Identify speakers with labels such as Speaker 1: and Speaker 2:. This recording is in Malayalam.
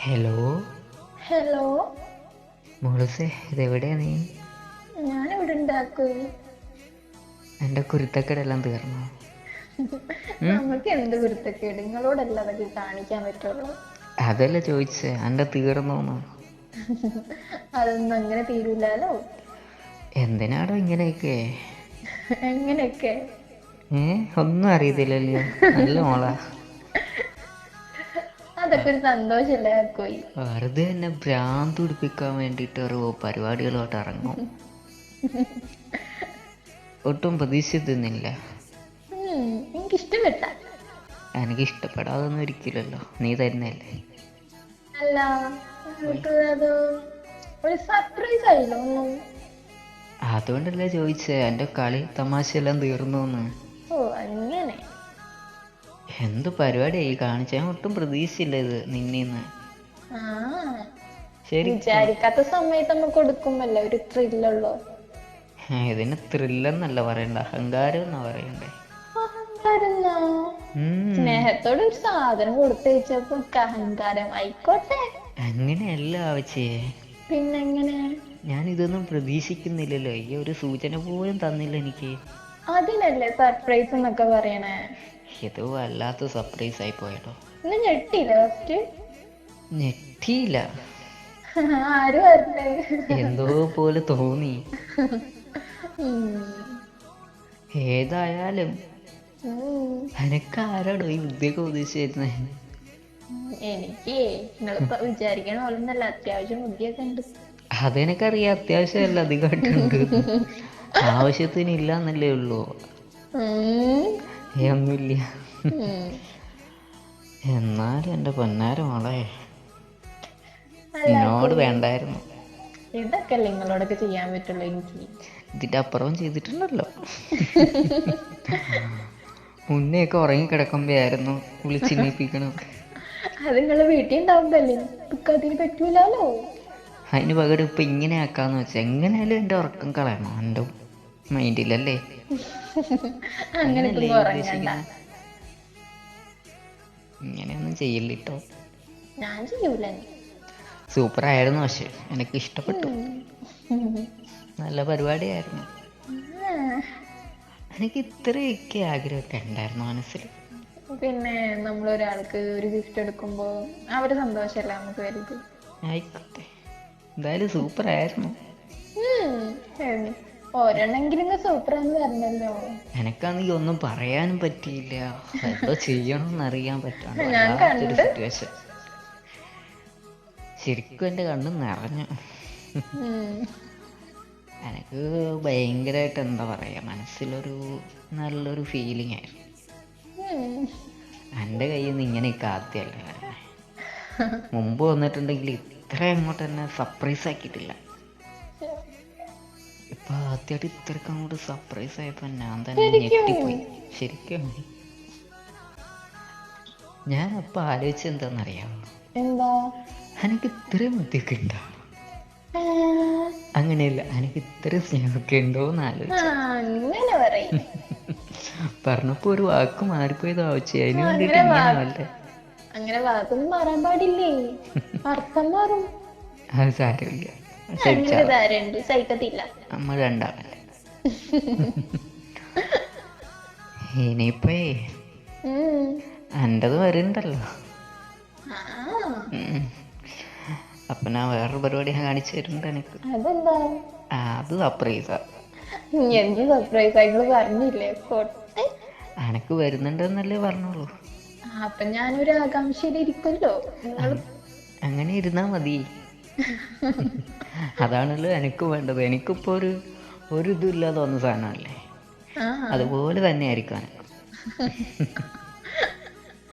Speaker 1: Hello
Speaker 2: hello.
Speaker 1: മോളൂസേ, ഇതെവിടെയാ നീ?
Speaker 2: ഞാനിവിടെ ഉണ്ടാക്കൂ.
Speaker 1: എൻ്റെ കുരുത്തക്കേടെല്ലാം തീർന്നോ?
Speaker 2: നമുക്ക് എന്ത് കുരുത്തക്കേട്, നിങ്ങളോടല്ല അതൊക്കെ കാണിക്കാൻ പറ്റുള്ളൂ.
Speaker 1: അതല്ല ചോദിച്ചേ, എൻ്റെ തീർന്നോന്ന്.
Speaker 2: അതൊന്നും അങ്ങനെ തീരൂലോ.
Speaker 1: എന്തിനാടോ ഇങ്ങനെയൊക്കെ?
Speaker 2: എങ്ങനെയൊക്കെ?
Speaker 1: ഒന്നും അറിയത്തില്ലല്ലോ, നല്ല മോളാ.
Speaker 2: അതൊക്കെ ഒരു സന്തോഷല്ലേ ആക്കോയി.
Speaker 1: വെറുതെ എന്നെ ഭ്രാന്ത് പിടിപ്പിക്കാൻ വേണ്ടിയിട്ട് ഓരോ പരിപാടികളോട്ട് ഇറങ്ങും. ഒട്ടും പ്രതീക്ഷിച്ചിരുന്നില്ല.
Speaker 2: എനിക്കിഷ്ടപ്പെട്ട.
Speaker 1: എനിക്ക് ഇഷ്ടപ്പെടാതൊന്നും ഇരിക്കില്ലല്ലോ, നീ തരുന്നല്ലേ.
Speaker 2: അല്ല, അത് ഒരു സർപ്രൈസ് ആയില്ലോ ഒന്നും.
Speaker 1: അതുകൊണ്ടല്ലേ ചോദിച്ചേ, എൻ്റെ കളി തമാശയെല്ലാം തീർന്നോന്ന്.
Speaker 2: ഓ അങ്ങനെ.
Speaker 1: എന്ത് പരിപാടിയായി കാണിച്ച? ഞാൻ ഒട്ടും പ്രതീക്ഷിച്ചില്ല ഇത് നിന്നീന്ന്.
Speaker 2: ആ,
Speaker 1: ശരിക്കും
Speaker 2: വിചാരിക്കാത്ത സമയത്ത് നമ്മൾ കൊടുക്കുമ്പല്ലേ ഒരു ത്രില്ലുള്ളൂ.
Speaker 1: ഇതിന് ത്രില്ലെന്നല്ല പറയണ്ട, അഹങ്കാരം എന്നാ പറയണ്ടേ.
Speaker 2: അഹങ്കാരന്നാ? സ്നേഹത്തോടെ ഒരു സാധനം കൊടുത്തയച്ചപ്പോ അഹങ്കാരം ആയിക്കോട്ടെ.
Speaker 1: അങ്ങനെയല്ല ആവശ്യേ.
Speaker 2: പിന്നെങ്ങനെ?
Speaker 1: ഞാൻ ഇതൊന്നും പ്രതീക്ഷിക്കുന്നില്ലല്ലോ, ഈ ഒരു സൂചന പോലും തന്നില്ല എനിക്ക്.
Speaker 2: അതിനല്ലേ സർപ്രൈസ് എന്നൊക്കെ പറയണേ.
Speaker 1: ഇത് വല്ലാത്ത സർപ്രൈസ് ആയി പോയല്ലോ.
Speaker 2: ഇന്ന് ഞെട്ടിയില്ല ഫസ്റ്റ്?
Speaker 1: ഞെട്ടിയില്ല,
Speaker 2: ആര് പറഞ്ഞേ?
Speaker 1: എന്തോ പോലെ തോന്നി. ഏതായാലും എനക്കാരാടോ ഈ ബുദ്ധിയൊക്കെ ഉദ്ദേശിച്ചിരുന്നേ?
Speaker 2: എനിക്ക് നിങ്ങളിപ്പോ വിചാരിക്കണ പോലൊന്നല്ല, അത്യാവശ്യം ബുദ്ധിയൊക്കെ ഉണ്ട്.
Speaker 1: അതെനിക്കറിയാം, അത്യാവശ്യമല്ല അധികമായിട്ടുണ്ട്. ആവശ്യത്തിന് ഇല്ല എന്നല്ലേ ഉള്ളൂ. ഒന്നുമില്ല. എന്നാലും എൻ്റെ പൊന്നാര മോളെ, എന്നോട് വേണ്ടായിരുന്നു.
Speaker 2: ഇതൊക്കെ അല്ലേ നിങ്ങളോടൊക്കെ ചെയ്യാൻ പറ്റുള്ളൂ എനിക്ക്.
Speaker 1: ഇതിൻ്റെ അപ്പുറവും ചെയ്തിട്ടുണ്ടല്ലോ. മുന്നെയൊക്കെ ഉറങ്ങിക്കിടക്കുമ്പോഴായിരുന്നു വിളിച്ചിന്നിപ്പിക്കണം.
Speaker 2: അത് നിങ്ങള് വീട്ടിൽ ഉണ്ടാവുമ്പല്ലേ, നമുക്ക് അതിന് പറ്റൂലോ.
Speaker 1: അതിന് പകരം ഇപ്പം ഇങ്ങനെ ആക്കാന്ന് വെച്ചാൽ എങ്ങനെയാലും എൻ്റെ ഉറക്കം കളയണം എൻ്റെ മൈൻഡിലല്ലേ.
Speaker 2: അങ്ങനെ
Speaker 1: അങ്ങനല്ലേ
Speaker 2: ഉറങ്ങണ്ട.
Speaker 1: ഇങ്ങനെയൊന്നും ചെയ്യില്ലിട്ടോ.
Speaker 2: ഞാൻ ചെയ്യൂല.
Speaker 1: സൂപ്പറായിരുന്നു, പക്ഷെ എനിക്ക് ഇഷ്ടപ്പെട്ടു. നല്ല പരിപാടിയായിരുന്നു. എനിക്ക് ഇത്രയൊക്കെ ആഗ്രഹമൊക്കെ ഉണ്ടായിരുന്നു മനസ്സിൽ.
Speaker 2: പിന്നെ നമ്മളൊരാൾക്ക് ഒരു ഗിഫ്റ്റ് എടുക്കുമ്പോ അവര് സന്തോഷല്ലേ നമുക്ക് വലുത്.
Speaker 1: ആയിക്കോട്ടെ, എന്തായാലും സൂപ്പറായിരുന്നു.
Speaker 2: ഒരെണ്ണെങ്കിലും സൂപ്പറാന്ന് പറഞ്ഞല്ലോ.
Speaker 1: എനക്കാണെങ്കിൽ ഒന്നും പറയാനും പറ്റിയില്ല, എന്തോ ചെയ്യണമെന്ന് അറിയാൻ പറ്റാണ്ട്
Speaker 2: ഞാൻ
Speaker 1: വല്ലാത്തൊരു
Speaker 2: കണ്ട്.
Speaker 1: സിറ്റുവേഷൻ. ശരിക്കും എൻ്റെ കണ്ണ് നിറഞ്ഞു. എനിക്ക് ഭയങ്കരമായിട്ട് എന്താ പറയുക, മനസ്സിലൊരു നല്ലൊരു ഫീലിംഗ് ആയിരുന്നു. എൻ്റെ കയ്യിൽ നിന്ന് ഇങ്ങനെയൊക്കെ ആദ്യമല്ല വരണേ. മുമ്പ് വന്നിട്ടുണ്ടെങ്കിൽ ഇത്ര അങ്ങോട്ട് തന്നെ സർപ്രൈസ് ആക്കിയിട്ടില്ല. ഇപ്പം ആദ്യമായിട്ട് ഇത്രയ്ക്ക് അങ്ങോട്ട് സർപ്രൈസ് ആയപ്പോൾ ഞാൻ തന്നെ ഞെട്ടിപ്പോയി ശരിക്കും. ഞാൻ അപ്പം ആലോചിച്ചത് എന്താണെന്നറിയാമോ?
Speaker 2: എന്താ?
Speaker 1: എനിക്ക് ഇത്രയും ബുദ്ധിയൊക്കെ ഉണ്ടോ? അങ്ങനെയല്ല, എനിക്ക് ഇത്രയും സ്നേഹമൊക്കെ ഉണ്ടോയെന്ന് ആലോചിച്ചു.
Speaker 2: അങ്ങനെ പറയും.
Speaker 1: പറഞ്ഞപ്പോൾ ഒരു വാക്ക് മാറിപ്പോയത് ആവശ്യം, അതിന് വേണ്ടിയിട്ട് ഇങ്ങനെയാണല്ലേ.
Speaker 2: അങ്ങനെ വാക്കൊന്നും മാറാൻ പാടില്ലേ, അർത്ഥം മാറും.
Speaker 1: അത് സാരമില്ല,
Speaker 2: അങ്ങനെ ധാരണ്ട്, സഹിക്കത്തില്ല.
Speaker 1: നമ്മൾ രണ്ടാമല്ലേ. ഇനിയിപ്പേ എൻ്റെത് വരുന്നുണ്ടല്ലോ. അപ്പൊ ഞാൻ വേറൊരു പരിപാടി ഞാൻ കാണിച്ചു തരുന്നുണ്ട് എനിക്ക്.
Speaker 2: അതെന്താ?
Speaker 1: അത് സർപ്രൈസാ.
Speaker 2: എന്ത് സർപ്രൈസ് ആയിട്ട് പറഞ്ഞില്ലേ?
Speaker 1: എനക്ക് വരുന്നുണ്ടെന്നല്ലേ പറഞ്ഞോളൂ.
Speaker 2: അപ്പൊ ഞാനൊരു ആകാംക്ഷയിലിരിക്കുമല്ലോ.
Speaker 1: അങ്ങനെ ഇരുന്നാ മതി. അതാണല്ലോ എനിക്ക് വേണ്ടത്. എനിക്കിപ്പോ ഒരു ഇതും ഇല്ലാതെ വന്ന സാധനമല്ലേ, അതുപോലെ തന്നെ ആയിരിക്കും എനക്ക്.